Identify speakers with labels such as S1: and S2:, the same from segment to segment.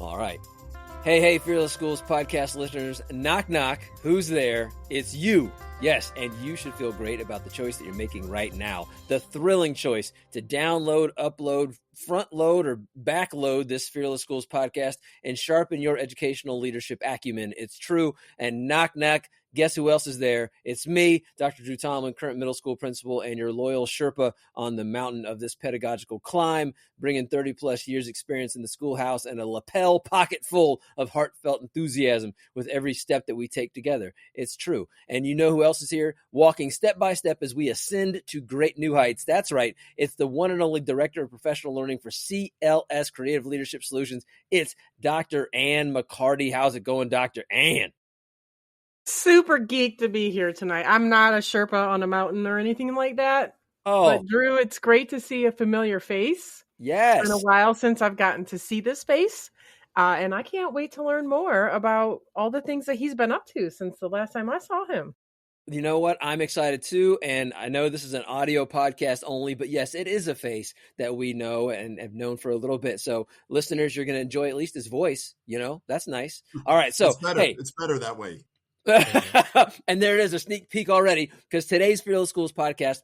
S1: All right. Hey, Fearless Schools podcast listeners, knock, knock. Who's there? It's you. Yes, and you should feel great about the choice that you're making right now. The thrilling choice to download, upload, front load, or back load this Fearless Schools podcast and sharpen your educational leadership acumen. It's true. And knock, knock. Guess who else is there? It's me, Dr. Drew Tomlin, current middle school principal and your loyal Sherpa on the mountain of this pedagogical climb, bringing 30 plus years experience in the schoolhouse and a lapel pocket full of heartfelt enthusiasm with every step that we take together. It's true. And you know who else is here? Walking step by step as we ascend to great new heights. That's right. It's the one and only Director of Professional Learning for CLS Creative Leadership Solutions. It's Dr. Ann McCarty. How's it going, Dr. Ann?
S2: Super geeked to be here tonight. I'm not a Sherpa on a mountain or anything like that. But Drew, it's great to see a familiar face.
S1: Yes.
S2: It's been a while since I've gotten to see this face. And I can't wait to learn more about all the things that he's been up to since the last time I saw him.
S1: You know what? I'm excited too. And I know this is an audio podcast only, but yes, it is a face that we know and have known for a little bit. So listeners, you're going to enjoy at least his voice. You know, that's nice. All right. So
S3: it's better that way.
S1: And there it is, a sneak peek already, because today's Fearless Schools podcast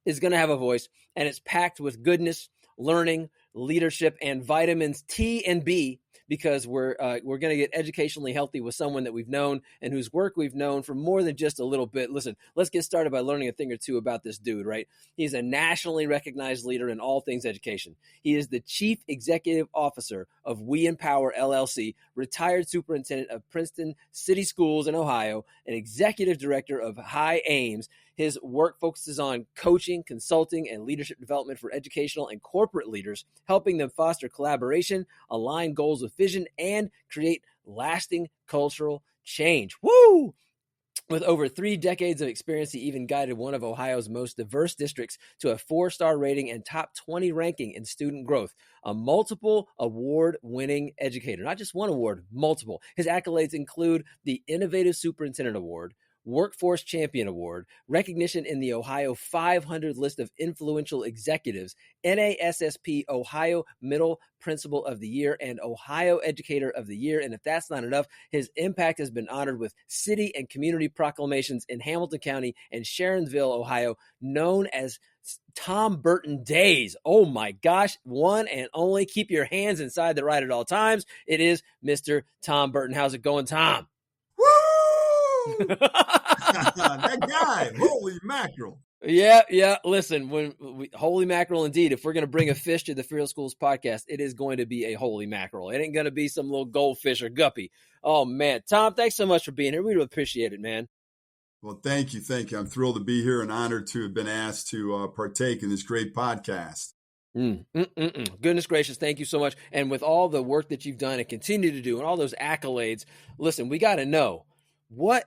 S1: is going to have a voice, and it's packed with goodness, learning, leadership, and vitamins T and B, because we're going to get educationally healthy with someone that we've known and whose work we've known for more than just a little bit. Listen, let's get started by learning a thing or two about this dude, right? He's a nationally recognized leader in all things education. He is the Chief Executive Officer of We Empower LLC, retired superintendent of Princeton City Schools in Ohio, and executive director of High Aims. His work focuses on coaching, consulting, and leadership development for educational and corporate leaders, helping them foster collaboration, align goals with vision, and create lasting cultural change. Woo! With over 3 decades of experience, he even guided one of Ohio's most diverse districts to a 4-star rating and top 20 ranking in student growth. A multiple award-winning educator. Not just one award, multiple. His accolades include the Innovative Superintendent Award, Workforce Champion Award, recognition in the Ohio 500 list of influential executives, NASSP Ohio Middle Principal of the Year, and Ohio Educator of the Year. And if that's not enough, his impact has been honored with city and community proclamations in Hamilton County and Sharonville, Ohio, known as Tom Burton Days. Oh my gosh, one and only. Keep your hands inside the ride at all times. It is Mr. Tom Burton. How's it going, Tom?
S3: That guy, holy mackerel.
S1: Yeah. Listen, holy mackerel indeed. If we're going to bring a fish to the Fearless Schools podcast, it is going to be a holy mackerel. It ain't going to be some little goldfish or guppy. Oh, man. Tom, thanks so much for being here. We really appreciate it, man.
S3: Well, thank you. I'm thrilled to be here and honored to have been asked to partake in this great podcast.
S1: Goodness gracious, thank you so much. And with all the work that you've done and continue to do and all those accolades, listen, we got to know, what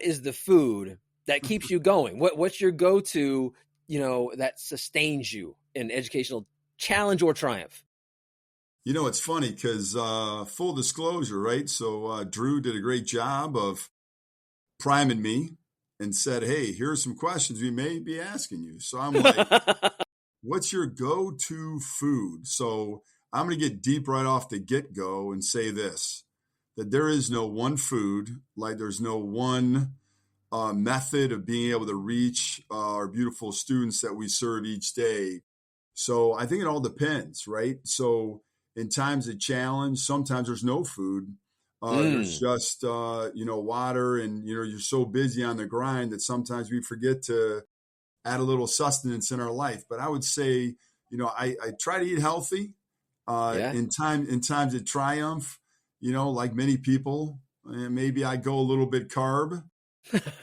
S1: is the food that keeps you going? What's your go-to, that sustains you in educational challenge or triumph?
S3: It's funny because full disclosure, right? So Drew did a great job of priming me and said, hey, here's some questions we may be asking you. So I'm like, what's your go-to food? So I'm going to get deep right off the get-go and say this, that there is no one food, like there's no one method of being able to reach our beautiful students that we serve each day. So I think it all depends, right? So in times of challenge, sometimes there's no food. There's just, water, and, you're so busy on the grind that sometimes we forget to add a little sustenance in our life. But I would say, I try to eat healthy in times of triumph, like many people. Maybe I go a little bit carb,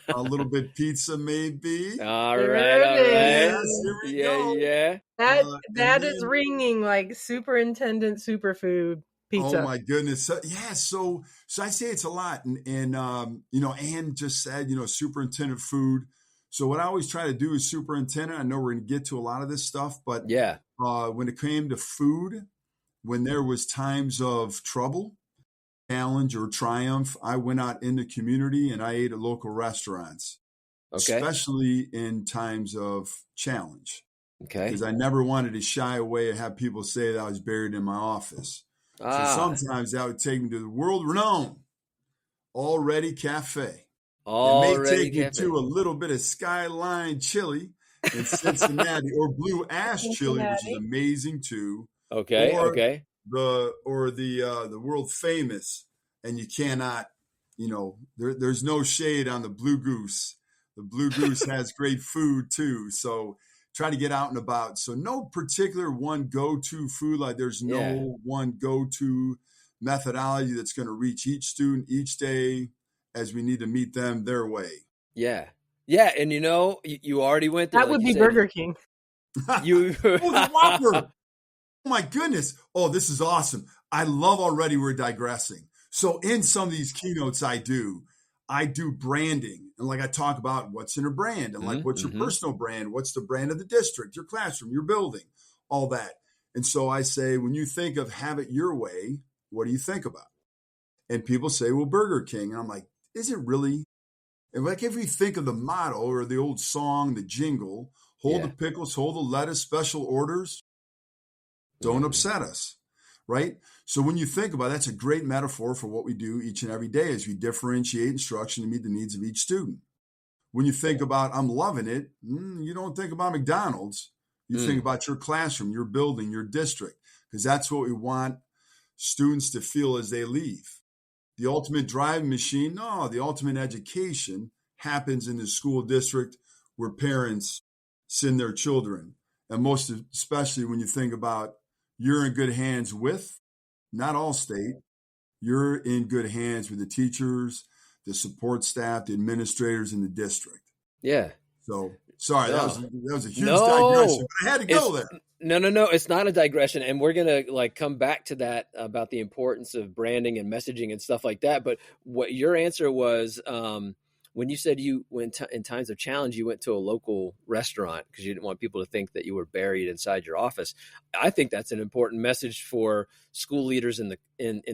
S3: a little bit pizza, maybe.
S1: All right.
S3: Yes, here we go.
S1: Yeah.
S2: That is ringing like superintendent superfood pizza.
S3: Oh my goodness. So I say it's a lot. And Ann just said, superintendent food. So what I always try to do is superintendent. I know we're going to get to a lot of this stuff, but when it came to food, when there was times of trouble, challenge, or triumph, I went out in the community and I ate at local restaurants, especially in times of challenge.
S1: Okay.
S3: Because I never wanted to shy away and have people say that I was buried in my office. So
S1: Ah,
S3: sometimes that would take me to the world-renowned Already Cafe. It may
S1: already
S3: take me
S1: cafe.
S3: to a little bit of Skyline Chili in Cincinnati, or Blue Ash Chili, which is
S2: Cincinnati.
S3: amazing too,
S1: Okay,
S3: or
S1: okay.
S3: the world famous, and you cannot, there's no shade on the Blue Goose. The Blue Goose has great food too, so try to get out and about. So no particular one go-to food, like there's
S1: Yeah,
S3: no one go-to methodology that's going to reach each student each day, as we need to meet them their way.
S1: yeah, yeah. And you already went there,
S2: That
S1: like
S2: would
S1: you
S2: be
S1: said.
S2: Burger King.
S1: You.
S3: Oh, the Whopper. Oh my goodness. Oh, this is awesome. I love already we're digressing. So in some of these keynotes I do branding. And like I talk about what's in a brand and like what's your
S1: Mm-hmm.
S3: personal brand, what's the brand of the district, your classroom, your building, all that. And so I say, when you think of have it your way, what do you think about? And people say, well, Burger King. And I'm like, is it really? And like if we think of the motto or the old song, the jingle, hold the
S1: Yeah.
S3: pickles, hold the lettuce, special orders, don't
S1: Mm-hmm.
S3: upset us, right? So when you think about it, that's a great metaphor for what we do each and every day as we differentiate instruction to meet the needs of each student. When you think about I'm loving it, you don't think about McDonald's. You think
S1: Mm.
S3: about your classroom, your building, your district, because that's what we want students to feel as they leave. The ultimate driving machine, no, the ultimate education happens in the school district where parents send their children. And most especially when you think about you're in good hands with, not all state, you're in good hands with the teachers, the support staff, the administrators in the district.
S1: Yeah.
S3: So sorry, that
S1: No.
S3: was a huge digression,
S1: No.
S3: but I had to
S1: It's
S3: go there.
S1: no. It's not a digression, and we're gonna come back to that about the importance of branding and messaging and stuff like that. But what your answer was, when you said you went in times of challenge, you went to a local restaurant because you didn't want people to think that you were buried inside your office. I think that's an important message for school leaders in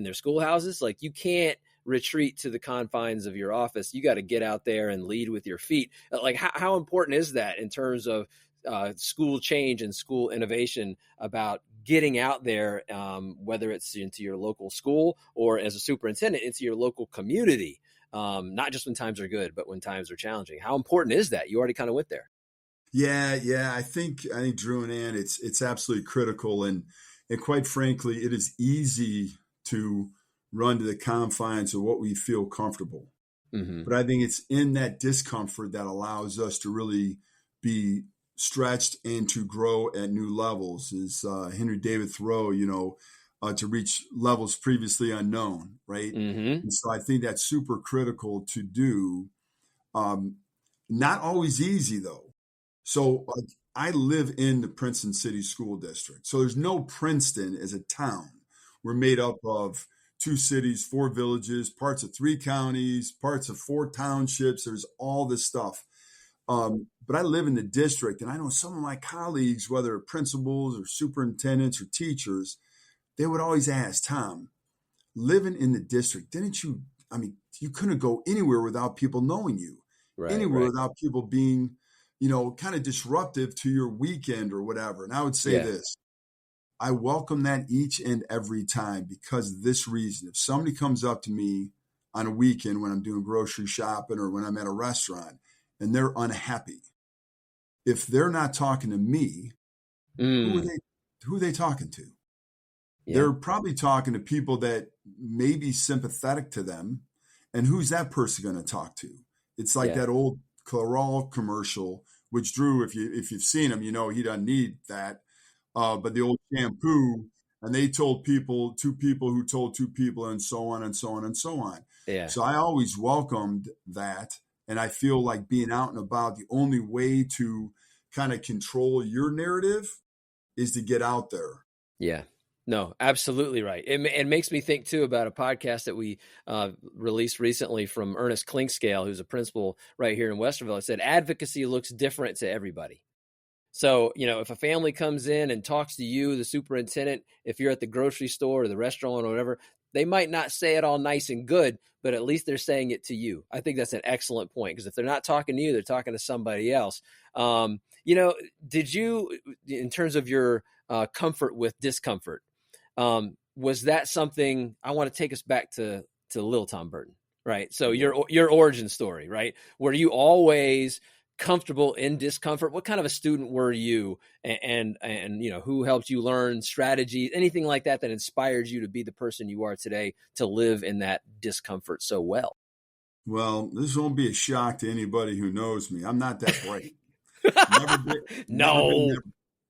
S1: their schoolhouses. Like, you can't retreat to the confines of your office. You got to get out there and lead with your feet. Like, how important is that in terms of school change and school innovation, about getting out there, whether it's into your local school or as a superintendent into your local community, not just when times are good, but when times are challenging? How important is that? You already kind of went there.
S3: Yeah. I think Drew and Ann, it's absolutely critical, and quite frankly, it is easy to run to the confines of what we feel comfortable.
S1: Mm-hmm.
S3: But I think it's in that discomfort that allows us to really be stretched and to grow at new levels. As Henry David Thoreau, to reach levels previously unknown, right?
S1: Mm-hmm.
S3: And so I think that's super critical to do. Not always easy though. So I live in the Princeton City School District. So there's no Princeton as a town. We're made up of 2 cities, 4 villages, parts of 3 counties, parts of 4 townships. There's all this stuff. But I live in the district, and I know some of my colleagues, whether principals or superintendents or teachers, they would always ask, Tom, living in the district, you couldn't go anywhere without people knowing you, anywhere
S1: Right.
S3: without people being, kind of disruptive to your weekend or whatever. And I would say
S1: Yeah.
S3: this, I welcome that each and every time, because of this reason. If somebody comes up to me on a weekend when I'm doing grocery shopping or when I'm at a restaurant and they're unhappy, if they're not talking to me, who are they talking to?
S1: Yeah.
S3: They're probably talking to people that may be sympathetic to them. And who's that person going to talk to? It's like that old Clairol commercial, which Drew, if you've seen him, he doesn't need that. But the old shampoo, and they told 2 people who told 2 people, and so on and so on and so on.
S1: Yeah.
S3: So I always welcomed that. And I feel like being out and about, the only way to kind of control your narrative is to get out there.
S1: Yeah. No, absolutely right. It makes me think too about a podcast that we released recently from Ernest Clinkscale, who's a principal right here in Westerville. It said advocacy looks different to everybody. So, if a family comes in and talks to you, the superintendent, if you're at the grocery store or the restaurant or whatever, they might not say it all nice and good, but at least they're saying it to you. I think that's an excellent point, because if they're not talking to you, they're talking to somebody else. Did you, in terms of your comfort with discomfort, was that something, I want to take us back to little Tom Burton, right? So your origin story, right? Were you always comfortable in discomfort? What kind of a student were you? And who helped you learn strategies, anything like that inspired you to be the person you are today, to live in that discomfort so well?
S3: Well, this won't be a shock to anybody who knows me. I'm not that bright.
S1: No.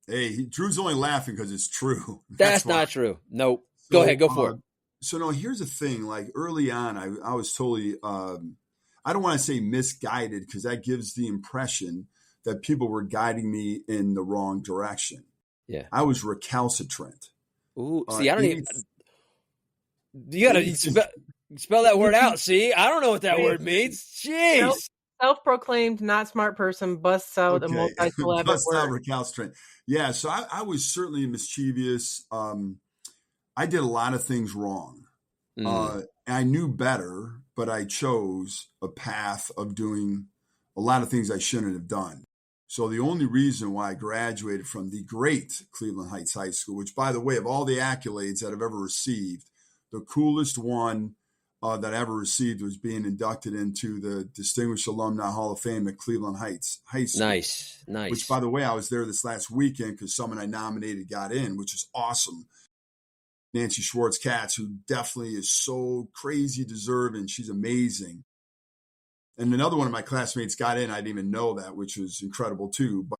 S3: Hey, Drew's only laughing because it's true.
S1: That's not true. Nope. Go ahead. Go for it.
S3: So no, here's the thing. Like early on, I was totally, I don't want to say misguided, because that gives the impression that people were guiding me in the wrong direction.
S1: Yeah.
S3: I was recalcitrant.
S1: Ooh, see, I don't even, you got to spell that word out. See, I don't know what that word means. Jeez.
S2: Self-proclaimed not smart person busts out a multi-syllabic
S3: busts
S2: word.
S3: out recalcitrant. Yeah, so I was certainly mischievous. I did a lot of things wrong. I knew better, but I chose a path of doing a lot of things I shouldn't have done. So the only reason why I graduated from the great Cleveland Heights High School, which, by the way, of all the accolades that I've ever received, the coolest one that I ever received was being inducted into the Distinguished Alumni Hall of Fame at Cleveland Heights High School.
S1: Nice.
S3: Which, by the way, I was there this last weekend because someone I nominated got in, which is awesome. Nancy Schwartz-Katz, who definitely is so crazy deserving. She's amazing. And another one of my classmates got in. I didn't even know that, which was incredible too. But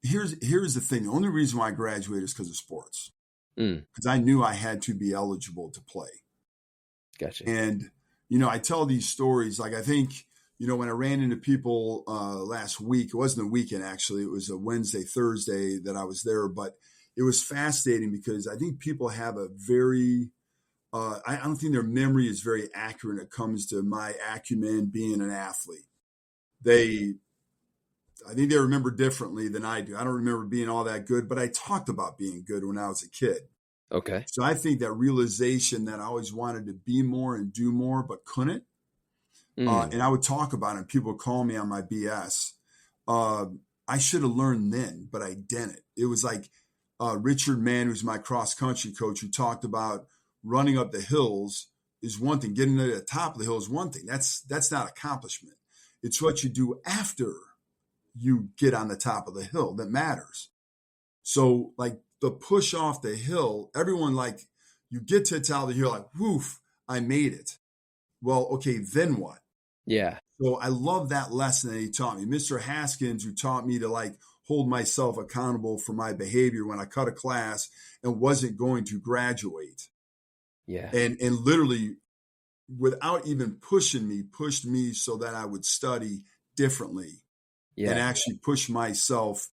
S3: here's the thing. The only reason why I graduated is because of sports. Because I knew I had to be eligible to play.
S1: Gotcha.
S3: And, I tell these stories. Like, I think, when I ran into people last week, it wasn't a weekend, actually. It was a Wednesday, Thursday that I was there. But it was fascinating because I think people have a very, I don't think their memory is very accurate when it comes to my acumen being an athlete. I think they remember differently than I do. I don't remember being all that good, but I talked about being good when I was a kid.
S1: Okay.
S3: So I think that realization that I always wanted to be more and do more, but couldn't. And I would talk about it, and people would call me on my BS. I should have learned then, but I didn't. It was like Richard Mann, who's my cross-country coach, who talked about running up the hills is one thing. Getting to the top of the hill is one thing. That's not accomplishment. It's what you do after you get on the top of the hill that matters. So like the push off the hill, everyone, like, you get to the top of the hill, like, woof, I made it. Well, okay, then what?
S1: Yeah.
S3: So I love that lesson that he taught me. Mr. Haskins, who taught me to like hold myself accountable for my behavior when I cut a class and wasn't going to graduate.
S1: Yeah.
S3: And literally, without even pushed me so that I would study differently. Yeah. And actually push myself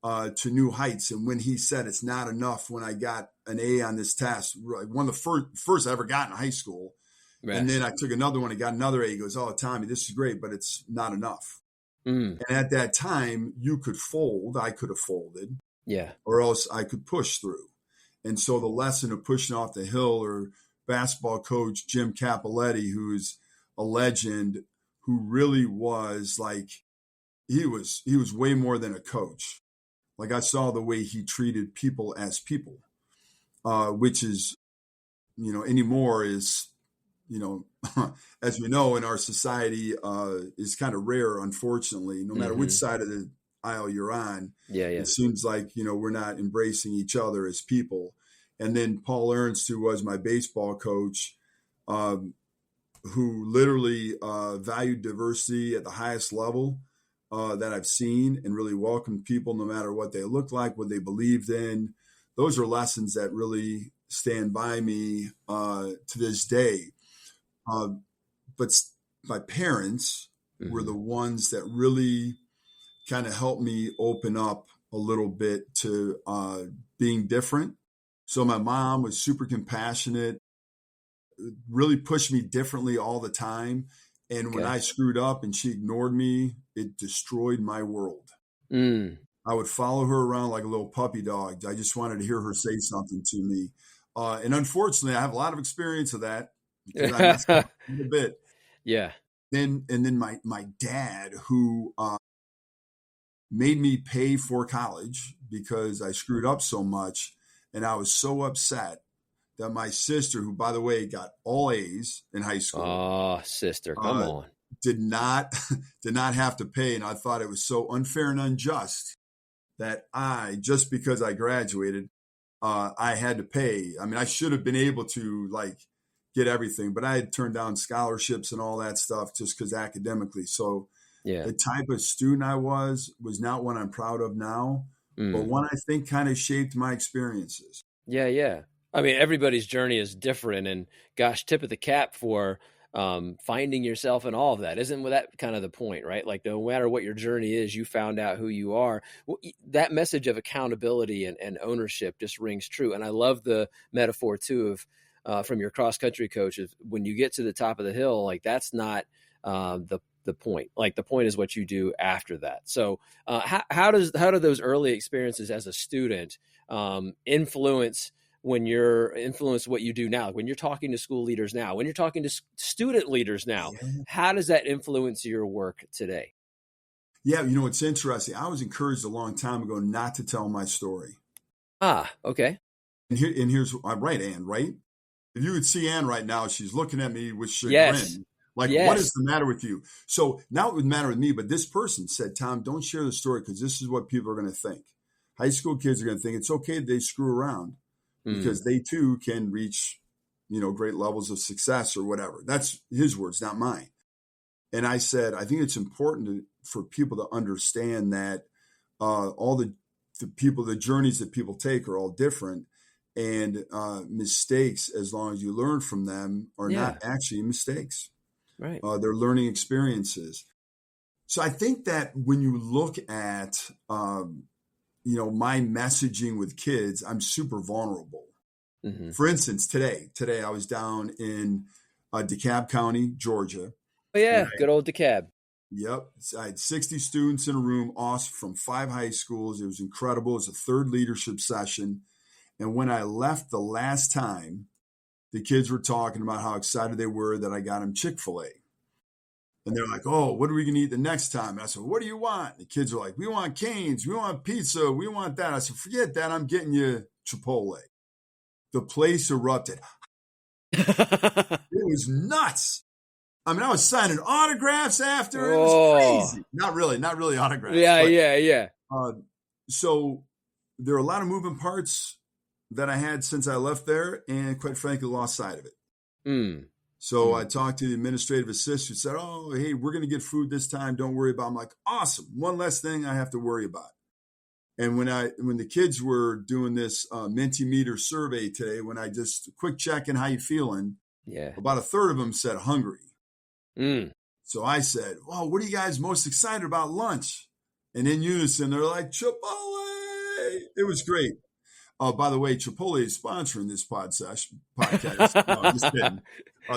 S3: to new heights. And when he said it's not enough, when I got an A on this test, one of the first I ever got in high school. Right. And then I took another one and got another A. He goes, "Oh, Tommy, this is great, but it's not enough." And at that time, you could fold. I could have folded.
S1: Yeah.
S3: Or else I could push through. And so the lesson of pushing off the hill, or basketball coach Jim Capoletti, who's a legend, who really was like, he was way more than a coach. Like, I saw the way he treated people as people, which is, anymore is, as we know in our society, is kind of rare, unfortunately, no matter which side of the aisle you're on.
S1: Yeah.
S3: It seems like, we're not embracing each other as people. And then Paul Ernst, who was my baseball coach, who literally valued diversity at the highest level that I've seen, and really welcomed people no matter what they looked like, what they believed in. Those are lessons that really stand by me to this day. But my parents were the ones that really kind of helped me open up a little bit to being different. So my mom was super compassionate, really pushed me differently all the time. And when I screwed up and she ignored me, it destroyed my world. I would follow her around like a little puppy dog. I just wanted to hear her say something to me. And unfortunately, I have a lot of experience of that, because I messed up a bit.
S1: Yeah.
S3: And then my dad, who made me pay for college because I screwed up so much. And I was so upset that my sister, who, by the way, got all A's in high school.
S1: Oh, sister, come on.
S3: Did not have to pay. And I thought it was so unfair and unjust that just because I graduated, I had to pay. I mean, I should have been able to get everything, but I had turned down scholarships and all that stuff just because academically. So the type of student I was not one I'm proud of now, but one I think kind of shaped my experiences.
S1: Yeah, yeah. I mean, everybody's journey is different, and gosh, tip of the cap for finding yourself and all of that. Isn't that kind of the point, right? Like, no matter what your journey is, you found out who you are. That message of accountability and ownership just rings true. And I love the metaphor too of from your cross country coach of when you get to the top of the hill, like that's not the point. Like the point is what you do after that. So how do those early experiences as a student influence what you do now, when you're talking to school leaders now, when you're talking to student leaders now? How does that influence your work today?
S3: Yeah, it's interesting. I was encouraged a long time ago not to tell my story.
S1: Okay.
S3: And here's I'm right, Ann, right? If you would see Ann right now, she's looking at me with chagrin.
S1: Yes.
S3: What is the matter with you? So now it would matter with me, but this person said, Tom, don't share the story because this is what people are going to think. High school kids are going to think it's okay that they screw around because they too can reach, great levels of success or whatever. That's his words, not mine. And I said, I think it's important for people to understand that all the journeys that people take are all different. And mistakes, as long as you learn from them, are not actually mistakes.
S1: Right.
S3: They're learning experiences. So I think that when you look at, my messaging with kids, I'm super vulnerable. Mm-hmm. For instance, today I was down in DeKalb County, Georgia.
S1: Oh, yeah. Good old DeKalb.
S3: Yep. I had 60 students in a room, awesome, from 5 high schools. It was incredible. It was a third leadership session. And when I left the last time, the kids were talking about how excited they were that I got them Chick-fil-A. And they're like, oh, what are we going to eat the next time? And I said, what do you want? The kids are like, we want Cane's, we want pizza, we want that. I said, forget that. I'm getting you Chipotle. The place erupted. It was nuts. I mean, I was signing autographs after. It was crazy. Not really autographs.
S1: Yeah.
S3: So there are a lot of moving parts that I had since I left there, and quite frankly, lost sight of it. So I talked to the administrative assistant who said, oh, hey, we're going to get food this time. Don't worry about it. I'm like, awesome. One less thing I have to worry about. And when the kids were doing this Mentimeter survey today, when I just quick check in, how you feeling?
S1: Yeah. About
S3: a third of them said hungry. So I said, well, what are you guys most excited about lunch? And in unison, they're like, Chipotle. It was great. By the way, Chipotle is sponsoring this podcast. No, I'm just kidding.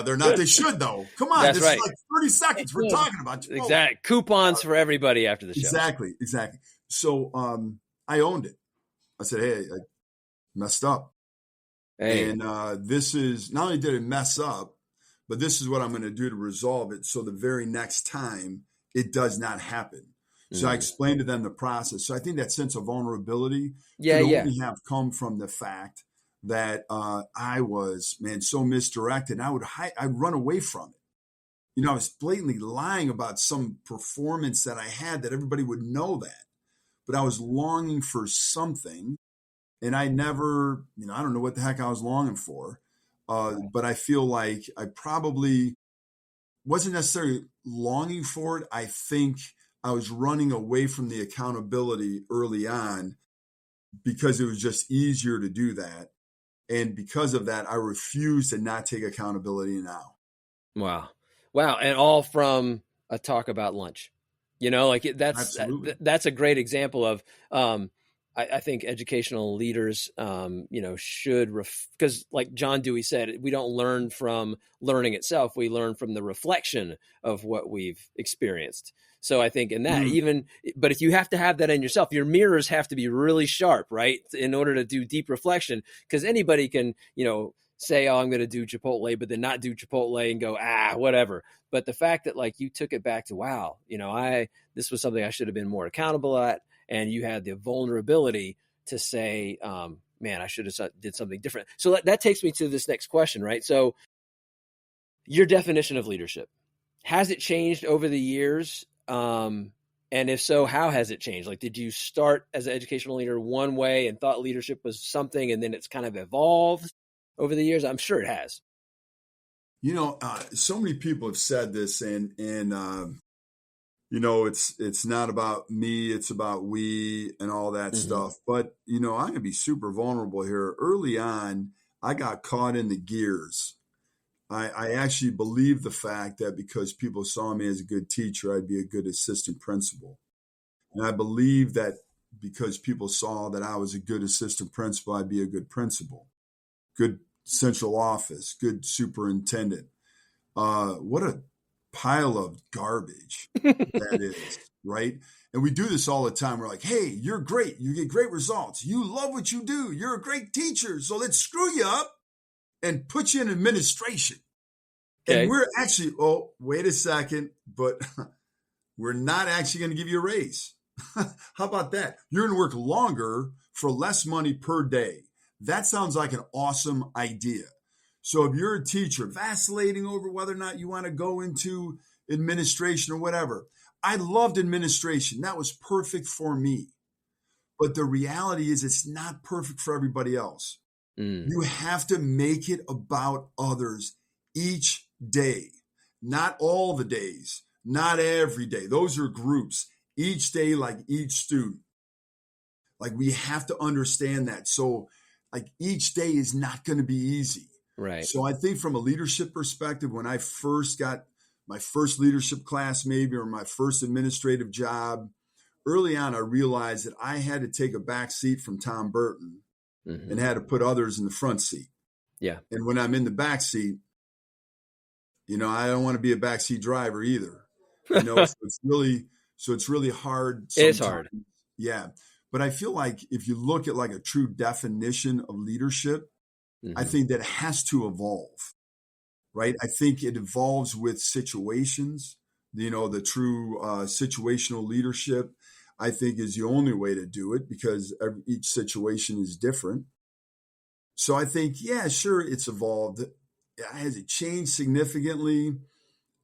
S3: They're not. They should, though. Come on.
S1: That's
S3: this
S1: right.
S3: is like 30 seconds. We're talking about Chipotle.
S1: Exactly. Coupons for everybody after the show.
S3: Exactly. So I owned it. I said, hey, I messed up.
S1: Hey.
S3: And this is, not only did it mess up, but this is what I'm going to do to resolve it so the very next time it does not happen. So I explained to them the process. So I think that sense of vulnerability could only have come from the fact that I was, so misdirected. And I'd run away from it. I was blatantly lying about some performance that I had that everybody would know that. But I was longing for something. And I never, I don't know what the heck I was longing for. But I feel like I probably wasn't necessarily longing for it. I think I was running away from the accountability early on because it was just easier to do that. And because of that, I refuse to not take accountability now.
S1: Wow. And all from a talk about lunch, that's a great example of, I think educational leaders, should, because like John Dewey said, we don't learn from learning itself. We learn from the reflection of what we've experienced. So I think in that but if you have to have that in yourself, your mirrors have to be really sharp, right? In order to do deep reflection, because anybody can, say, oh, I'm going to do Chipotle, but then not do Chipotle and go, whatever. But the fact that like you took it back to, wow, this was something I should have been more accountable at. And you had the vulnerability to say, man, I should have did something different. So that takes me to this next question, right? So your definition of leadership, has it changed over the years? And if so, how has it changed? Like, did you start as an educational leader one way and thought leadership was something, and then it's kind of evolved over the years? I'm sure it has.
S3: So many people have said this, and it's not about me, it's about we and all that stuff. But, I'm going to be super vulnerable here. Early on, I got caught in the gears. I actually believed the fact that because people saw me as a good teacher, I'd be a good assistant principal. And I believed that because people saw that I was a good assistant principal, I'd be a good principal, good central office, good superintendent. What a pile of garbage that is, right? And we do this all the time. We're like, hey, you're great. You get great results. You love what you do. You're a great teacher. So let's screw you up and put you in administration. Okay. And we're actually, wait a second, but we're not actually going to give you a raise. How about that? You're going to work longer for less money per day. That sounds like an awesome idea. So if you're a teacher vacillating over whether or not you want to go into administration or whatever, I loved administration. That was perfect for me. But the reality is it's not perfect for everybody else. You have to make it about others each day, not all the days, not every day. Those are groups, each day, like each student. Like we have to understand that. So like each day is not going to be easy.
S1: Right.
S3: So I think from a leadership perspective, when I first got my first leadership class, maybe, or my first administrative job, early on, I realized that I had to take a back seat from Tom Burton and had to put others in the front seat.
S1: Yeah.
S3: And when I'm in the back seat, I don't want to be a backseat driver either. So it's really hard.
S1: It is hard.
S3: Yeah. But I feel like if you look at like a true definition of leadership, I think that has to evolve, right? I think it evolves with situations, the true situational leadership, I think is the only way to do it because each situation is different. So I think, yeah, sure, it's evolved. Has it changed significantly?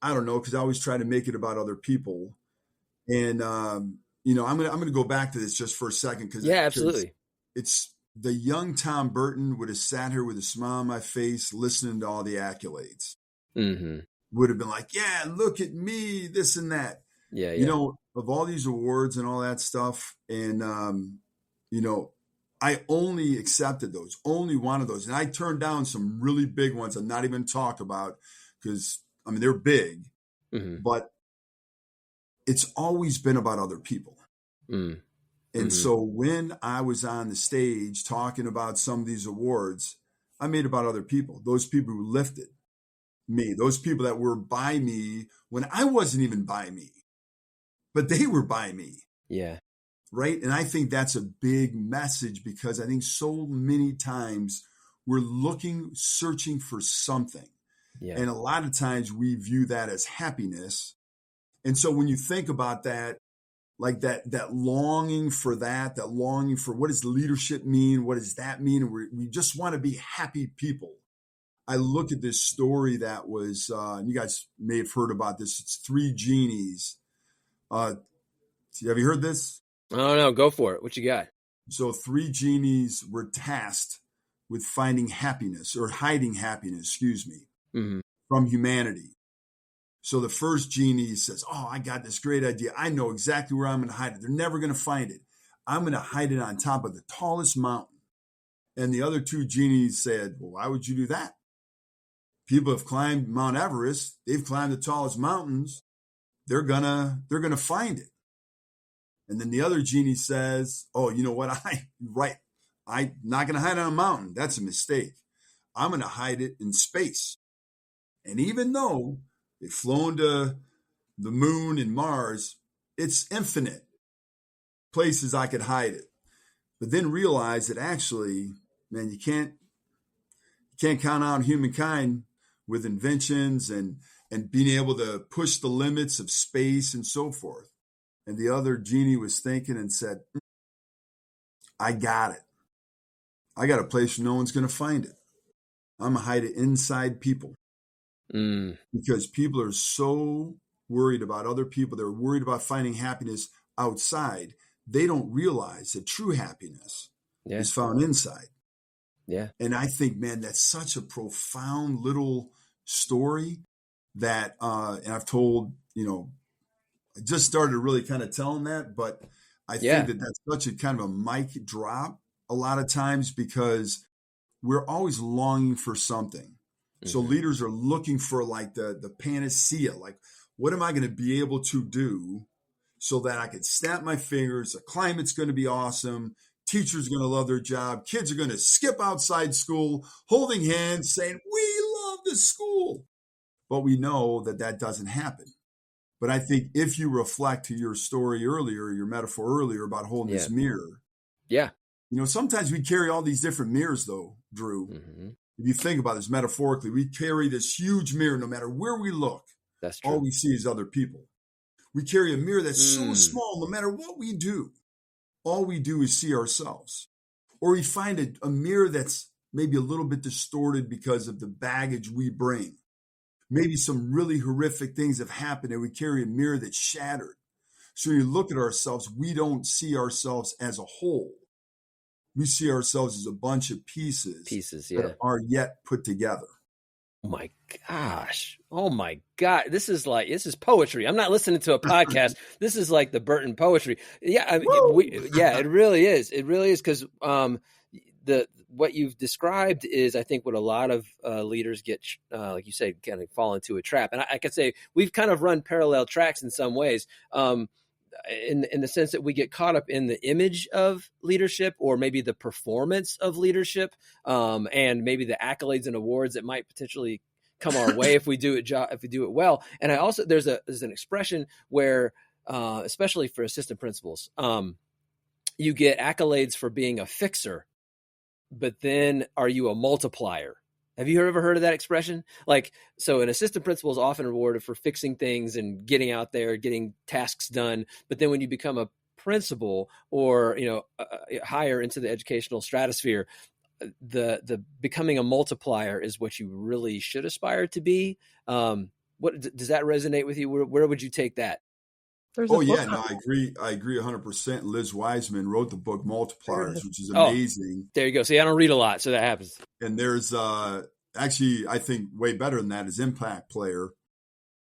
S3: I don't know, because I always try to make it about other people. And, I'm going to go back to this just for a second.
S1: Yeah, absolutely.
S3: It's the young Tom Burton would have sat here with a smile on my face, listening to all the accolades. Would have been like, yeah, look at me, this and that.
S1: Yeah.
S3: Of all these awards and all that stuff. And, I only accepted those, only wanted those. And I turned down some really big ones I'm not even talk about because, they're big, but it's always been about other people. And so when I was on the stage talking about some of these awards, I made about other people, those people who lifted me, those people that were by me when I wasn't even by me, but they were by me.
S1: Yeah.
S3: Right. And I think that's a big message because I think so many times we're searching for something.
S1: Yeah.
S3: And a lot of times we view that as happiness. And so when you think about that, like that longing for that longing for what does leadership mean? What does that mean? We just want to be happy people. I look at this story that was, you guys may have heard about this. It's 3 genies. Have you heard this?
S1: Oh, no, go for it. What you got?
S3: So 3 genies were tasked with finding happiness or hiding happiness, from humanity. So the first genie says, I got this great idea. I know exactly where I'm going to hide it. They're never going to find it. I'm going to hide it on top of the tallest mountain. And the other 2 genies said, well, why would you do that? People have climbed Mount Everest. They've climbed the tallest mountains. They're gonna find it. And then the other genie says, you know what? I'm not going to hide on a mountain. That's a mistake. I'm going to hide it in space. And even though they've flown to the moon and Mars, it's infinite places I could hide it. But then realize that actually, man, you can't count out humankind with inventions and being able to push the limits of space and so forth. And the other genie was thinking and said, I got it. I got a place where no one's going to find it. I'm going to hide it inside people. Because people are so worried about other people. They're worried about finding happiness outside. They don't realize that true happiness is found inside.
S1: Yeah.
S3: And I think, man, that's such a profound little story that, and I've told, I just started really kind of telling that, but I think that that's such a kind of a mic drop a lot of times because we're always longing for something. So leaders are looking for like the panacea, like what am I going to be able to do so that I can snap my fingers, the climate's going to be awesome, teachers are going to love their job, kids are going to skip outside school, holding hands, saying, we love the school. But we know that that doesn't happen. But I think if you reflect to your story earlier, your metaphor earlier about holding this mirror.
S1: Yeah.
S3: Sometimes we carry all these different mirrors though, Drew. If you think about this metaphorically, we carry this huge mirror no matter where we look.
S1: That's true.
S3: All we see is other people. We carry a mirror that's so small, no matter what we do, all we do is see ourselves. Or we find a mirror that's maybe a little bit distorted because of the baggage we bring. Maybe some really horrific things have happened and we carry a mirror that's shattered. So when you look at ourselves, we don't see ourselves as a whole. We see ourselves as a bunch of pieces that are yet put together.
S1: Oh my gosh. Oh my God. This is poetry. I'm not listening to a podcast. This is like the Burton poetry. Yeah. It really is. It really is. Cause, what you've described is, I think, what a lot of leaders get, like you said, kind of fall into a trap. And I could say we've kind of run parallel tracks in some ways, in the sense that we get caught up in the image of leadership or maybe the performance of leadership, and maybe the accolades and awards that might potentially come our way if we do it well. And I also there's an expression where, especially for assistant principals, you get accolades for being a fixer. But then are you a multiplier? Have you ever heard of that expression? Like, so an assistant principal is often rewarded for fixing things and getting out there, getting tasks done. But then when you become a principal or, higher into the educational stratosphere, the becoming a multiplier is what you really should aspire to be. What does that resonate with you? Where would you take that?
S3: I agree 100%. Liz Wiseman wrote the book Multipliers, which is amazing.
S1: There you go. See, I don't read a lot, so that happens.
S3: And there's actually, I think way better than that is Impact Player.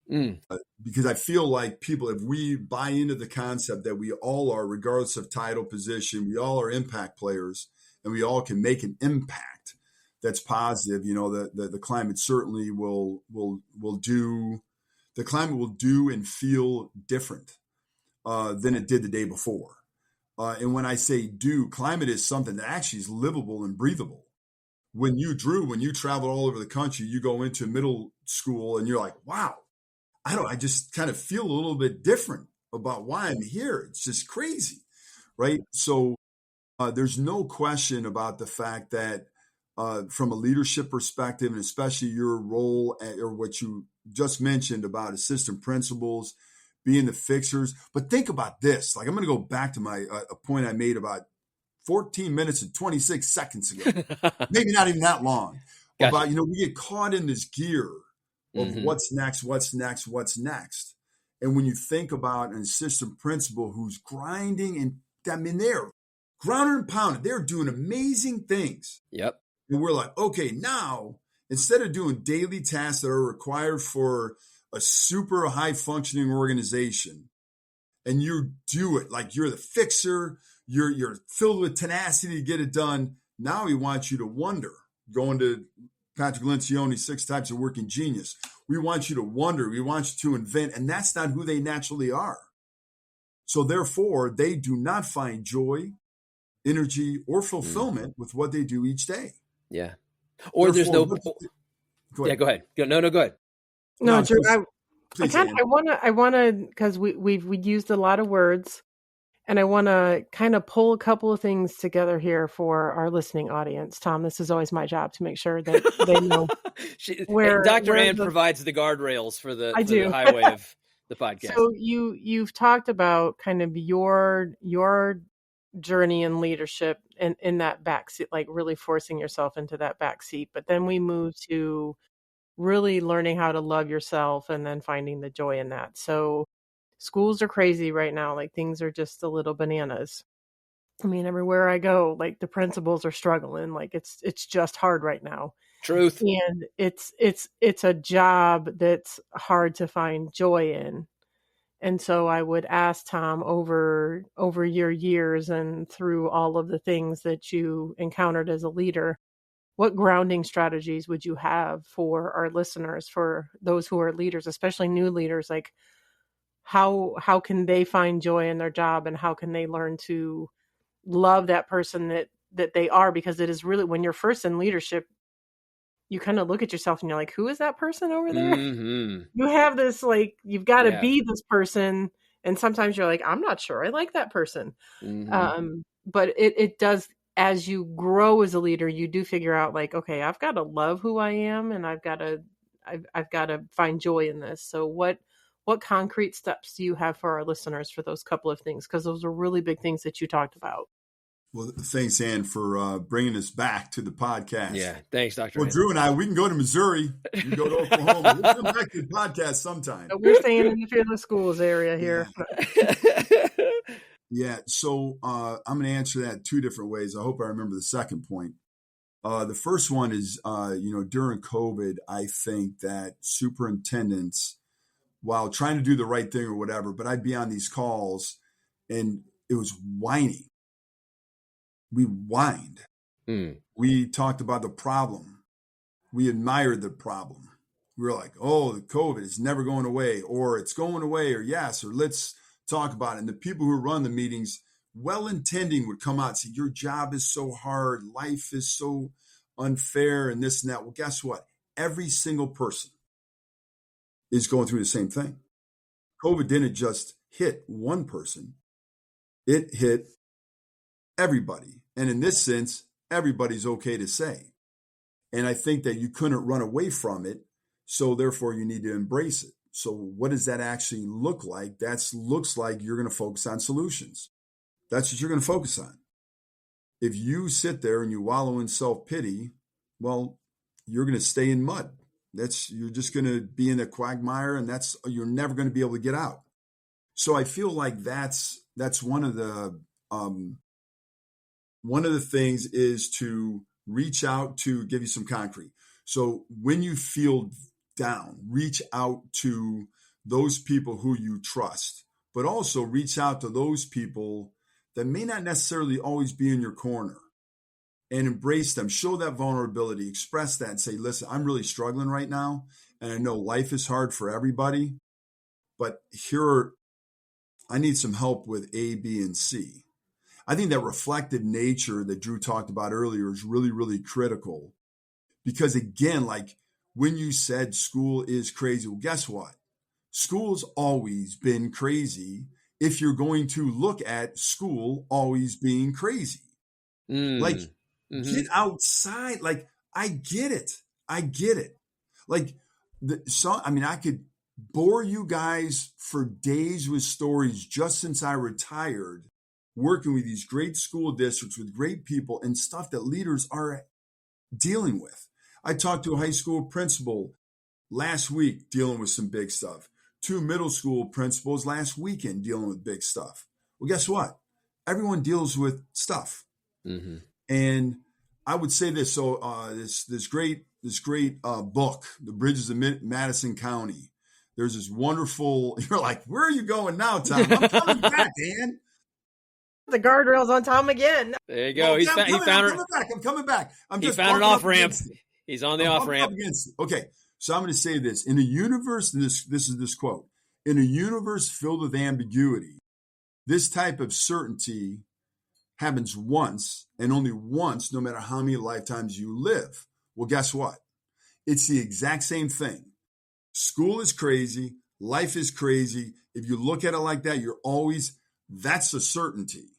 S3: Because I feel like people, if we buy into the concept that we all are, regardless of title, position, we all are impact players and we all can make an impact that's positive, the climate certainly will do. The climate will do and feel different than it did the day before. And when I say do, climate is something that actually is livable and breathable. When you travel all over the country, you go into middle school and you're like, wow, I just kind of feel a little bit different about why I'm here. It's just crazy, right? So there's no question about the fact that from a leadership perspective, and especially your role or what you just mentioned about assistant principals being the fixers. But think about this. Like, I'm going to go back to a point I made about 14 minutes and 26 seconds ago, maybe not even that long. Gotcha. About, we get caught in this gear of what's next. And when you think about an assistant principal who's grinding they're grounded and pounded, they're doing amazing things.
S1: Yep.
S3: And we're like, okay, now, instead of doing daily tasks that are required for a super high functioning organization, and you do it like you're the fixer, you're filled with tenacity to get it done. Now we want you to wonder, going to Patrick Lencioni's 6 Types of Working Genius. We want you to wonder, we want you to invent, and that's not who they naturally are. So therefore, they do not find joy, energy, or fulfillment with what they do each day.
S1: Yeah. Or there's no.
S3: Go ahead.
S1: Yeah, go ahead. No, go ahead.
S2: No, Drew, I want to, because we used a lot of words, and I want to kind of pull a couple of things together here for our listening audience. Tom, this is always my job to make sure that they know
S1: where Dr. Ann provides the guardrails for the highway of the podcast.
S2: So you've talked about kind of your journey in leadership in that back seat, like really forcing yourself into that back seat. But then we move to really learning how to love yourself and then finding the joy in that. So schools are crazy right now. Like things are just a little bananas. I mean, everywhere I go, like the principals are struggling. Like it's just hard right now.
S1: Truth.
S2: And it's a job that's hard to find joy in. And so I would ask Tom, over your years and through all of the things that you encountered as a leader, what grounding strategies would you have for our listeners, for those who are leaders, especially new leaders? Like how can they find joy in their job, and how can they learn to love that person that they are? Because it is really, when you're first in leadership, you kind of look at yourself and you're like, who is that person over there?
S1: Mm-hmm.
S2: You have this, like, you've got to be this person. And sometimes you're like, I'm not sure I like that person. Mm-hmm. But it does, as you grow as a leader, you do figure out like, okay, I've got to love who I am, and I've got to find joy in this. So what concrete steps do you have for our listeners for those couple of things? Because those are really big things that you talked about.
S3: Well, thanks, Ann, for bringing us back to the podcast.
S1: Yeah, thanks, Dr.
S3: Well,
S1: Ann.
S3: Drew and I, we can go to Missouri. We can go to Oklahoma. We'll come back to the podcast sometime.
S2: We're staying in the Fearless Schools area here.
S3: Yeah. So I'm going to answer that 2 different ways. I hope I remember the second point. The first one is, during COVID, I think that superintendents, while trying to do the right thing or whatever, but I'd be on these calls and it was whining. We whined. We talked about the problem. We admired the problem. We were like, oh, the COVID is never going away, or it's going away, or yes, or let's talk about it. And the people who run the meetings, well-intending, would come out and say, your job is so hard. Life is so unfair and this and that. Well, guess what? Every single person is going through the same thing. COVID didn't just hit one person. It hit everybody. And in this sense, everybody's okay to say. And I think that you couldn't run away from it. So therefore, you need to embrace it. So what does that actually look like? That looks like you're going to focus on solutions. That's what you're going to focus on. If you sit there and you wallow in self-pity, well, you're going to stay in mud. You're just going to be in the quagmire, and you're never going to be able to get out. So I feel like that's one of the things is to reach out, to give you some concrete. So when you feel down, reach out to those people who you trust, but also reach out to those people that may not necessarily always be in your corner, and embrace them. Show that vulnerability, express that, and say, listen, I'm really struggling right now. And I know life is hard for everybody, but I need some help with A, B, and C. I think that reflective nature that Drew talked about earlier is really, really critical, because again, like when you said school is crazy, well, guess what? School's always been crazy if you're going to look at school always being crazy. Like, get outside. Like, I get it. Like, I could bore you guys for days with stories just since I retired, working with these great school districts with great people and stuff that leaders are dealing with. I talked to a high school principal last week dealing with some big stuff. 2 middle school principals last weekend dealing with big stuff. Well, guess what? Everyone deals with stuff. Mm-hmm. And I would say this. So this great book, The Bridges of Madison County. There's this wonderful, you're like, where are you going now, Tom? I'm coming back, Dan.
S2: The guardrails on Tom again.
S1: There you go.
S3: I'm coming back.
S1: He found an off-ramp. He's on the off-ramp.
S3: Okay. So I'm going to say this. In a universe, and this is this quote, in a universe filled with ambiguity, this type of certainty happens once and only once, no matter how many lifetimes you live. Well, guess what? It's the exact same thing. School is crazy. Life is crazy. If you look at it like that, that's a certainty.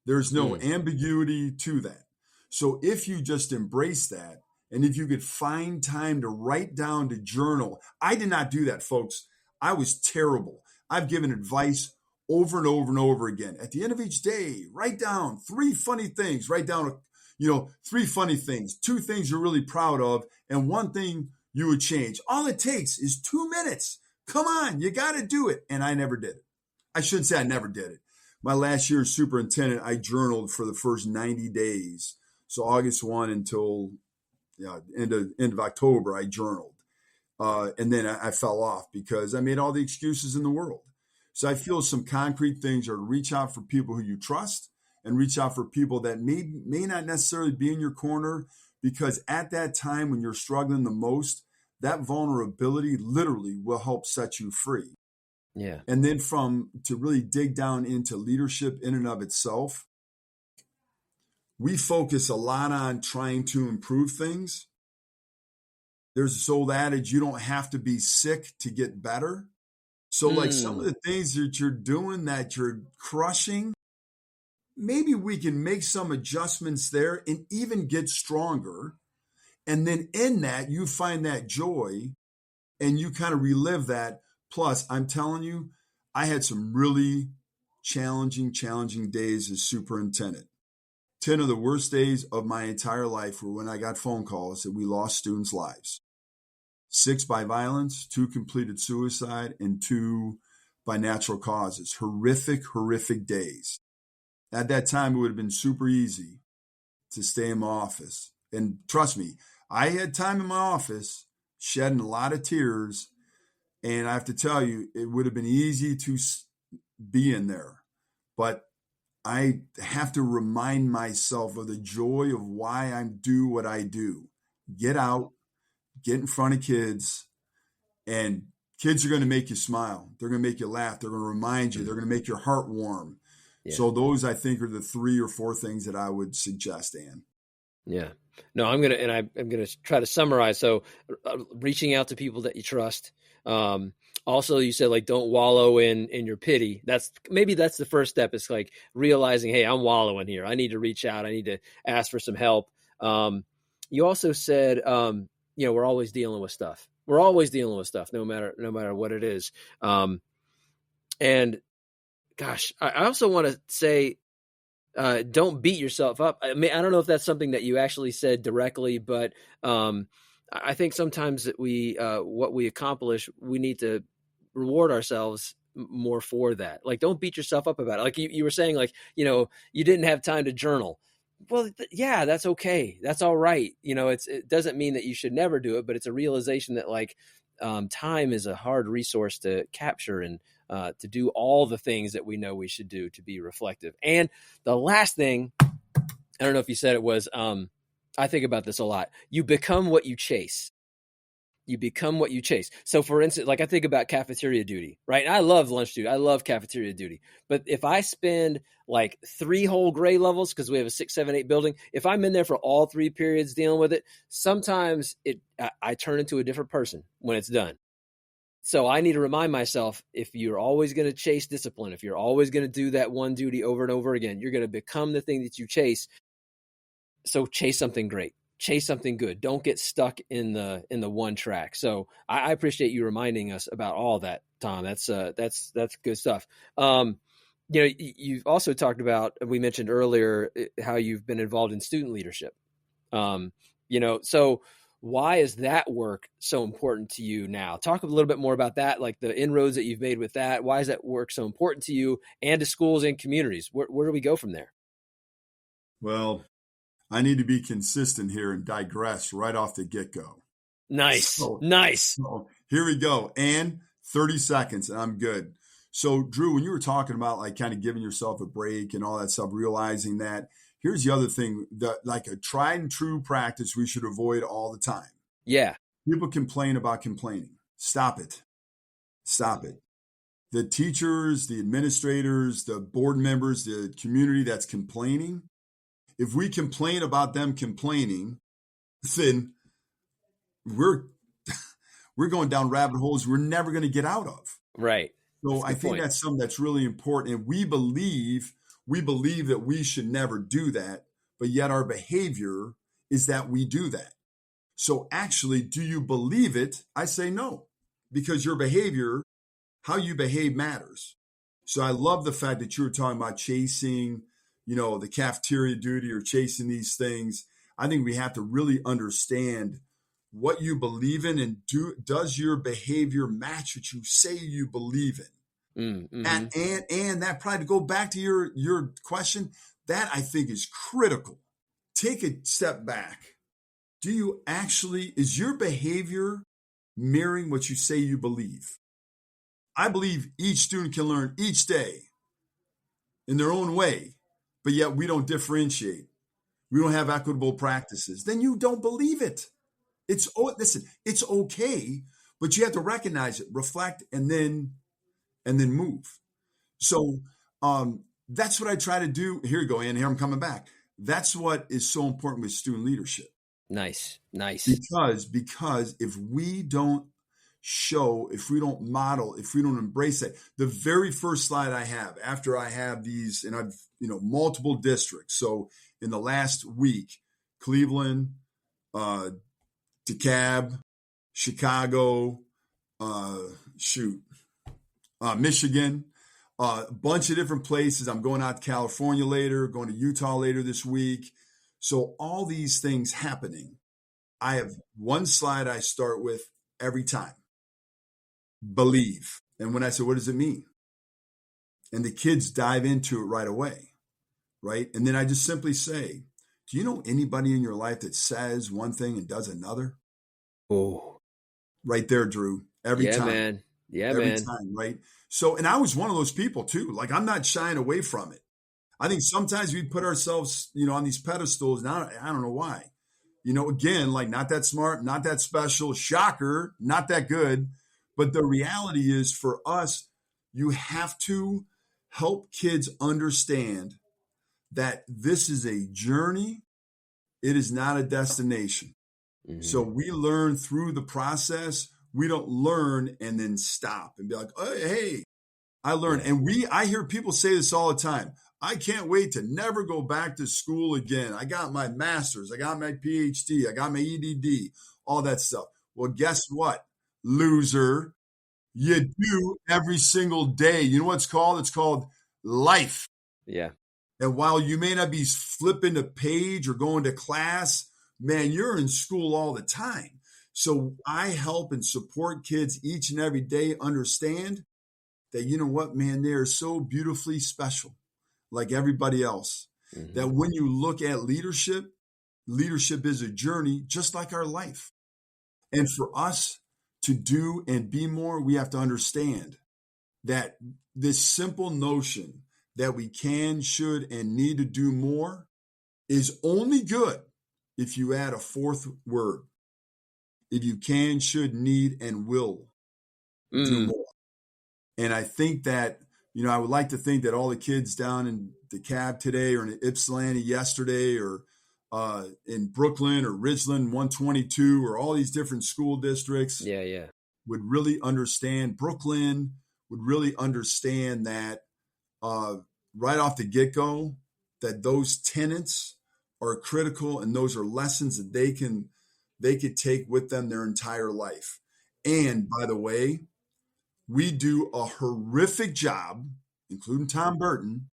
S3: There's no ambiguity to that. So if you just embrace that, and if you could find time to write down, to journal. I did not do that, folks. I was terrible. I've given advice over and over and over again. At the end of each day, write down 3 funny things. Write down, 3 funny things, 2 things you're really proud of, and 1 thing you would change. All it takes is 2 minutes. Come on, you got to do it. And I never did it. I shouldn't say I never did it. My last year as superintendent, I journaled for the first 90 days. So August 1 until end of October, I journaled. And then I fell off because I made all the excuses in the world. So I feel some concrete things are to reach out for people who you trust and reach out for people that may not necessarily be in your corner, because at that time when you're struggling the most, that vulnerability literally will help set you free.
S1: Yeah.
S3: And then to really dig down into leadership in and of itself, we focus a lot on trying to improve things. There's this old adage, you don't have to be sick to get better. So like some of the things that you're doing that you're crushing, maybe we can make some adjustments there and even get stronger. And then in that, you find that joy and you kind of relive that. Plus, I'm telling you, I had some really challenging days as superintendent. 10 of the worst days of my entire life were when I got phone calls that we lost students' lives. 6 by violence, 2 completed suicide, and 2 by natural causes. Horrific days. At that time, it would have been super easy to stay in my office. And trust me, I had time in my office shedding a lot of tears. And I have to tell you, it would have been easy to be in there. But I have to remind myself of the joy of why I do what I do. Get out, get in front of kids, and kids are going to make you smile. They're going to make you laugh. They're going to remind you. They're going to make your heart warm. Yeah. So those, I think, are the 3 or 4 things that I would suggest, Ann.
S1: Yeah. No, I'm going to try to summarize. So reaching out to people that you trust. Also, you said, like, don't wallow in your pity. That's the first step. It's like realizing, hey, I'm wallowing here. I need to reach out. I need to ask for some help. You also said, we're always dealing with stuff. We're always dealing with stuff, no matter what it is. And gosh, I also want to say, don't beat yourself up. I mean, I don't know if that's something that you actually said directly, but I think sometimes that what we accomplish, we need to reward ourselves more for that. Like, don't beat yourself up about it. Like you were saying, like, you didn't have time to journal. Well, yeah, that's okay. That's all right. It doesn't mean that you should never do it, but it's a realization that, like, time is a hard resource to capture and to do all the things that we know we should do to be reflective. And the last thing, I don't know if you said it was, I think about this a lot. You become what you chase. You become what you chase. So for instance, like I think about cafeteria duty, right? And I love lunch duty. I love cafeteria duty. But if I spend like 3 whole grade levels, because we have a 6, 7, 8 building, if I'm in there for all 3 periods dealing with it, sometimes I turn into a different person when it's done. So I need to remind myself, if you're always going to chase discipline, if you're always going to do that one duty over and over again, you're going to become the thing that you chase. So chase something great. Chase something good. Don't get stuck in the one track. So I appreciate you reminding us about all that, Tom. That's good stuff. You've also talked about, we mentioned earlier, how you've been involved in student leadership. So why is that work so important to you now? Talk a little bit more about that, like the inroads that you've made with that. Why is that work so important to you and to schools and communities? Where do we go from there?
S3: Well, I need to be consistent here and digress right off the get-go.
S1: Nice.
S3: So here we go. And 30 seconds, and I'm good. So, Drew, when you were talking about like kind of giving yourself a break and all that stuff, realizing that, here's the other thing, that like a tried and true practice we should avoid all the time.
S1: Yeah.
S3: People complain about complaining. Stop it. The teachers, the administrators, the board members, the community that's complaining, if we complain about them complaining, then we're going down rabbit holes we're never going to get out of.
S1: Right.
S3: So I think that's something that's really important. And we believe that we should never do that, but yet our behavior is that we do that. So actually, do you believe it? I say no, because your behavior, how you behave matters. So I love the fact that you were talking about chasing, the cafeteria duty or chasing these things. I think we have to really understand what you believe in, and does your behavior match what you say you believe in? And that probably, to go back to your question, that I think is critical. Take a step back. Is your behavior mirroring what you say you believe? I believe each student can learn each day in their own way, but yet we don't differentiate. We don't have equitable practices. Then you don't believe it. Listen, it's okay, but you have to recognize it, reflect, and then move. So that's what I try to do. Here you go, Ann. Here I'm coming back. That's what is so important with student leadership.
S1: Nice.
S3: Because if we don't show, if we don't model, if we don't embrace it, the very first slide I have after I have these, and I've multiple districts. So in the last week, Cleveland, DeKalb, Chicago, Michigan, a bunch of different places. I'm going out to California later, going to Utah later this week. So all these things happening. I have one slide I start with every time. Believe. And when I say, what does it mean? And the kids dive into it right away, right? And then I just simply say, do you know anybody in your life that says one thing and does another?
S1: Oh,
S3: right there, Drew. Every time.
S1: Man. Yeah,
S3: every
S1: man.
S3: time, right? So, and I was one of those people too. Like, I'm not shying away from it. I think sometimes we put ourselves, on these pedestals. Now, I don't know why. Again, like, not that smart, not that special, shocker, not that good. But the reality is, for us, you have to help kids understand that this is a journey. It is not a destination. Mm-hmm. So we learn through the process. We don't learn and then stop and be like, oh, hey, I learned. And I hear people say this all the time. I can't wait to never go back to school again. I got my master's. I got my PhD. I got my EDD, all that stuff. Well, guess what, loser? You do every single day. You know what it's called? It's called life.
S1: Yeah.
S3: And while you may not be flipping a page or going to class, man, you're in school all the time. So I help and support kids each and every day understand that, you know what, man, they're so beautifully special, like everybody else. Mm-hmm. That when you look at leadership is a journey just like our life. And for us to do and be more, we have to understand that this simple notion that we can, should, and need to do more is only good if you add a fourth word. If you can, should, need, and will do more. And I think that, I would like to think that all the kids down in DeKalb today, or in Ypsilanti yesterday, or in Brooklyn or Ridgeland 122, or all these different school districts would really understand, Brooklyn would really understand that right off the get-go, that those tenets are critical, and those are lessons that they could take with them their entire life. And by the way, we do a horrific job, including Tom Burton,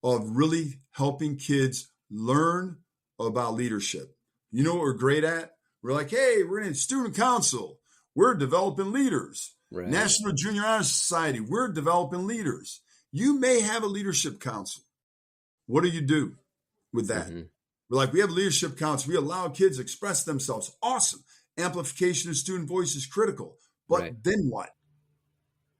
S3: of really helping kids learn about leadership. You know what we're great at? We're like, hey, we're in student council. We're developing leaders. Right. National Junior Honor Society, we're developing leaders. You may have a leadership council. What do you do with that? Mm-hmm. We're like, we have a leadership council. We allow kids to express themselves. Awesome. Amplification of student voice is critical. But then what?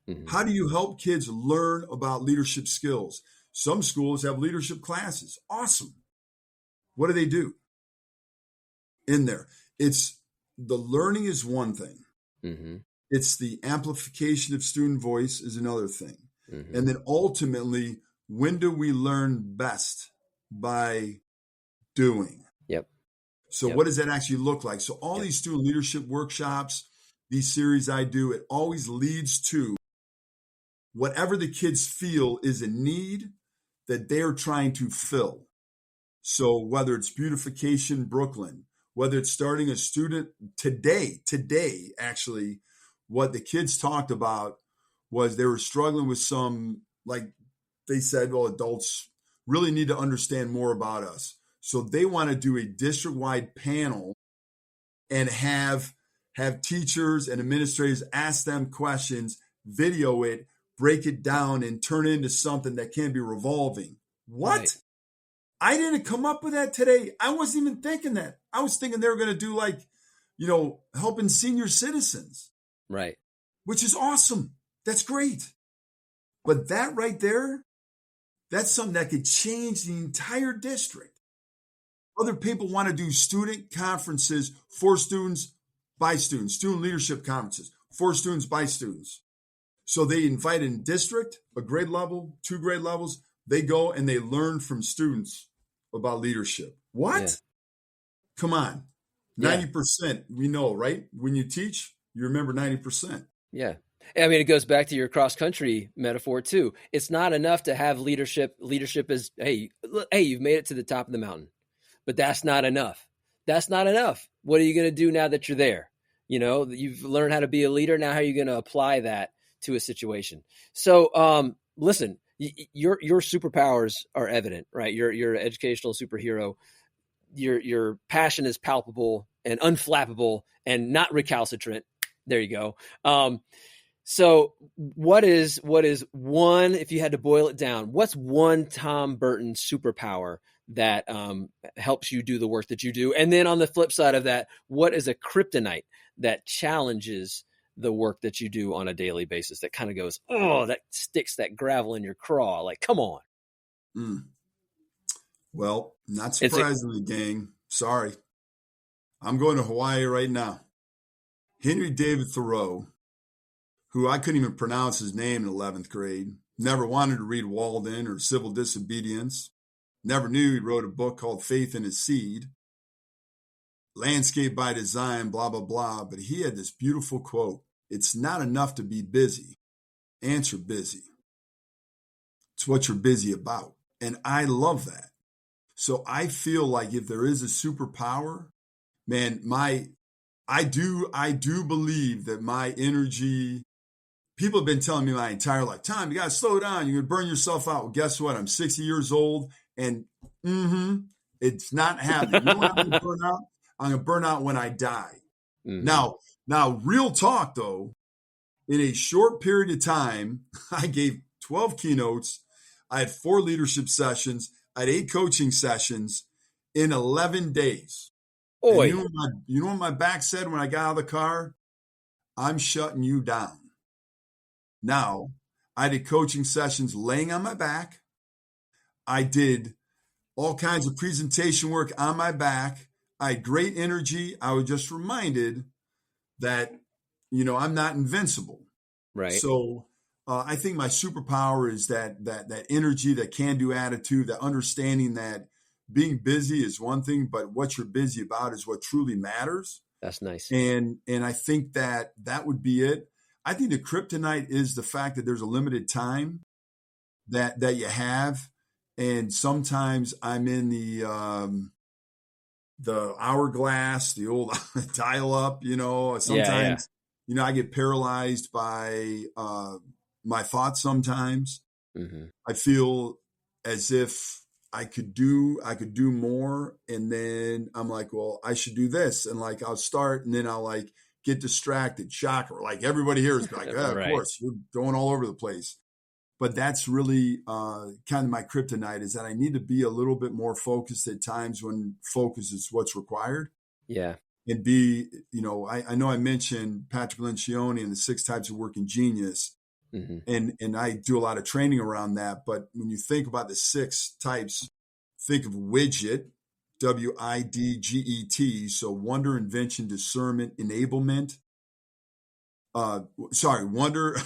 S3: Mm-hmm. How do you help kids learn about leadership skills? Some schools have leadership classes. Awesome. What do they do in there? It's the learning is one thing. Mm-hmm. It's the amplification of student voice is another thing. Mm-hmm. And then ultimately, when do we learn best? By doing.
S1: Yep.
S3: So what does that actually look like? So all these student leadership workshops, these series I do, it always leads to whatever the kids feel is a need that they're trying to fill. So whether it's Beautification Brooklyn, whether it's starting a student today, actually, what the kids talked about was they were struggling with some like they said, well, adults really need to understand more about us. So they want to do a district-wide panel and have teachers and administrators ask them questions, video it, break it down, and turn it into something that can be revolving. What? Right. I didn't come up with that today. I wasn't even thinking that. I was thinking they were going to do like, helping senior citizens.
S1: Right.
S3: Which is awesome. That's great. But that right there, that's something that could change the entire district. Other people want to do student conferences for students, by students, student leadership conferences for students, by students. So they invite in district, a grade level, 2 grade levels. They go and they learn from students about leadership. What? Yeah. Come on. 90%, we know, right? When you teach, you remember 90%.
S1: Yeah. I mean, it goes back to your cross-country metaphor too. It's not enough to have leadership. Leadership is, hey, you've made it to the top of the mountain, but that's not enough. That's not enough. What are you going to do now that you're there? You've learned how to be a leader. Now, how are you going to apply that to a situation? So, listen, your superpowers are evident, right? You're an educational superhero. Your passion is palpable and unflappable and not recalcitrant. There you go. So what is one, if you had to boil it down, what's one Tom Burton superpower that helps you do the work that you do? And then on the flip side of that, what is a kryptonite that challenges the work that you do on a daily basis, that kind of goes, oh, that sticks that gravel in your craw? Like, come on.
S3: Well, not surprisingly, gang. Sorry. I'm going to Hawaii right now. Henry David Thoreau, who I couldn't even pronounce his name in 11th grade, never wanted to read Walden or Civil Disobedience, never knew he wrote a book called Faith in His Seed, Landscape by Design, blah, blah, blah. But he had this beautiful quote: "It's not enough to be busy. Answer busy. It's what you're busy about." And I love that. So I feel like if there is a superpower, man, I do believe that my energy, people have been telling me my entire life, Tom, you got to slow down. You're going to burn yourself out. Well, guess what? I'm 60 years old and it's not happening. You know what I'm going to burn out? I'm going to burn out when I die. Mm-hmm. Now, real talk though, in a short period of time, I gave 12 keynotes. I had 4 leadership sessions. I had 8 coaching sessions in 11 days. You know what my back said when I got out of the car? I'm shutting you down. Now, I did coaching sessions laying on my back. I did all kinds of presentation work on my back. I had great energy. I was just reminded that, I'm not invincible.
S1: Right.
S3: So I think my superpower is that energy, that can-do attitude, that understanding that being busy is one thing, but what you're busy about is what truly matters.
S1: That's nice.
S3: And I think that would be it. I think the kryptonite is the fact that there's a limited time that you have. And sometimes I'm in the hourglass, the old dial up, sometimes, I get paralyzed by my thoughts sometimes. Mm-hmm. I feel as if I could do more. And then I'm like, well, I should do this. And like, I'll start and then I'll like get distracted, shocker. Like everybody here is like, right. Of course, you're going all over the place. But that's really kind of my kryptonite, is that I need to be a little bit more focused at times when focus is what's required.
S1: Yeah.
S3: And be, I know I mentioned Patrick Lencioni and the 6 types of working genius. Mm-hmm. And I do a lot of training around that. But when you think about the 6 types, think of widget, WIDGET. So wonder, invention, discernment, enablement. Wonder,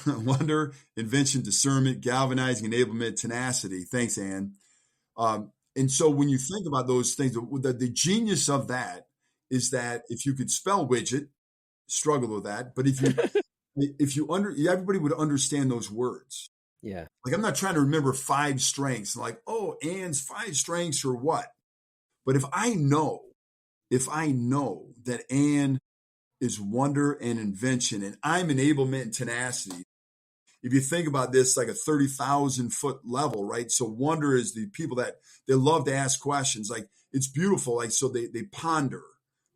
S3: invention, discernment, galvanizing, enablement, tenacity. Thanks, Ann. And so when you think about those things, the genius of that is that if you could spell widget, struggle with that. But everybody would understand those words.
S1: Yeah.
S3: Like I'm not trying to remember 5 strengths. Like, oh, Ann's 5 strengths or what? But if I know that Ann is wonder and invention and I'm enablement and tenacity, if you think about this, like a 30,000 foot level, right? So wonder is the people that they love to ask questions. Like it's beautiful. Like, so they ponder,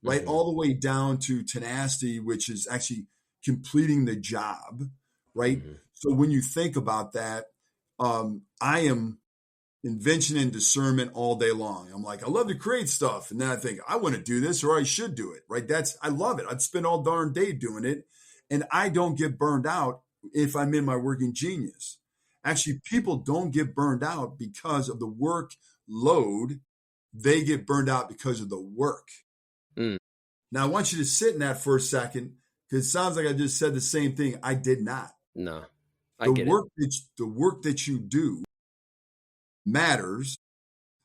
S3: right?
S1: Mm-hmm.
S3: All the way down to tenacity, which is actually completing the job, right?
S1: Mm-hmm.
S3: So when you think about that, I am invention and discernment all day long. I'm like, I love to create stuff. And then I think I want to do this or I should do it, right? I love it. I'd spend all darn day doing it. And I don't get burned out if I'm in my working genius. Actually, people don't get burned out because of the workload. They get burned out because of the work.
S1: Mm.
S3: Now, I want you to sit in that for a second because it sounds like I just said the same thing. I did not.
S1: No,
S3: The work that you do matters.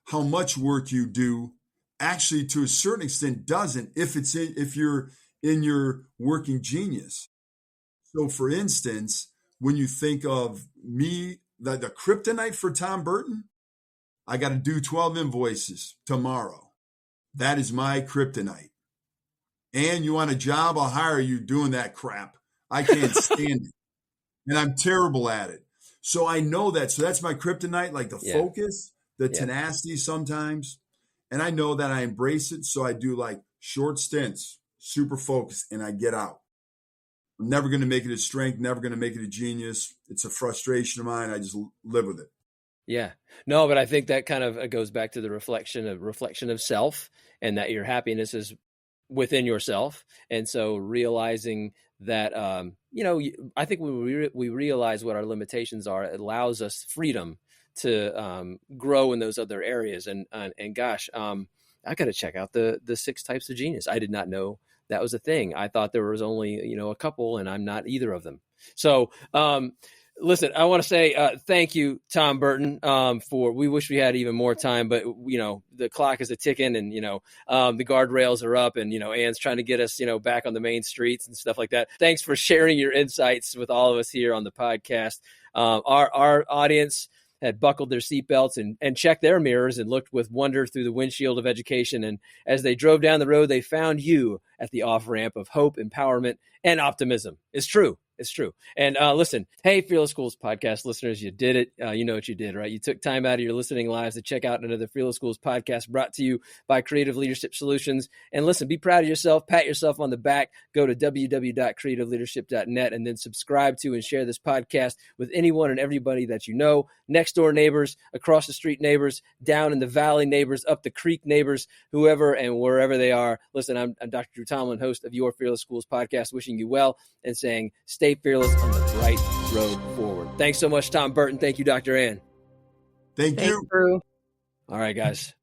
S3: How much work you do actually to a certain extent doesn't if you're in your working genius. So for instance, when you think of me, the kryptonite for Tom Burton, I got to do 12 invoices tomorrow. That is my kryptonite. And you want a job, I'll hire you doing that crap. I can't stand it. And I'm terrible at it. So I know that. So that's my kryptonite, like the focus, the tenacity sometimes. And I know that I embrace it. So I do like short stints, super focused, and I get out. I'm never going to make it a strength, never going to make it a genius. It's a frustration of mine. I just live with it.
S1: Yeah. No, but I think that kind of goes back to the reflection of self, and that your happiness is within yourself. And so realizing that, I think when we realize what our limitations are, it allows us freedom to grow in those other areas. And gosh, I got to check out the 6 types of genius. I did not know that was a thing. I thought there was only, a couple, and I'm not either of them. So, listen, I want to say thank you, Tom Burton, we wish we had even more time, but, the clock is a ticking, and, the guardrails are up, and, Ann's trying to get us, back on the main streets and stuff like that. Thanks for sharing your insights with all of us here on the podcast. Our audience had buckled their seatbelts and checked their mirrors and looked with wonder through the windshield of education. And as they drove down the road, they found you at the off-ramp of hope, empowerment, and optimism. It's true. It's true. And listen, hey, Fearless Schools podcast listeners, you did it. You know what you did, right? You took time out of your listening lives to check out another Fearless Schools podcast brought to you by Creative Leadership Solutions. And listen, be proud of yourself. Pat yourself on the back. Go to www.creativeleadership.net and then subscribe to and share this podcast with anyone and everybody that you know. Next door neighbors, across the street neighbors, down in the valley neighbors, up the creek neighbors, whoever and wherever they are. Listen, I'm Dr. Drew Tomlin, host of your Fearless Schools podcast, wishing you well and saying stay fearless on the right road forward. Thanks so much, Tom Burton. Thank you, Dr. Ann.
S3: Thank you.
S2: Drew.
S1: All right, guys.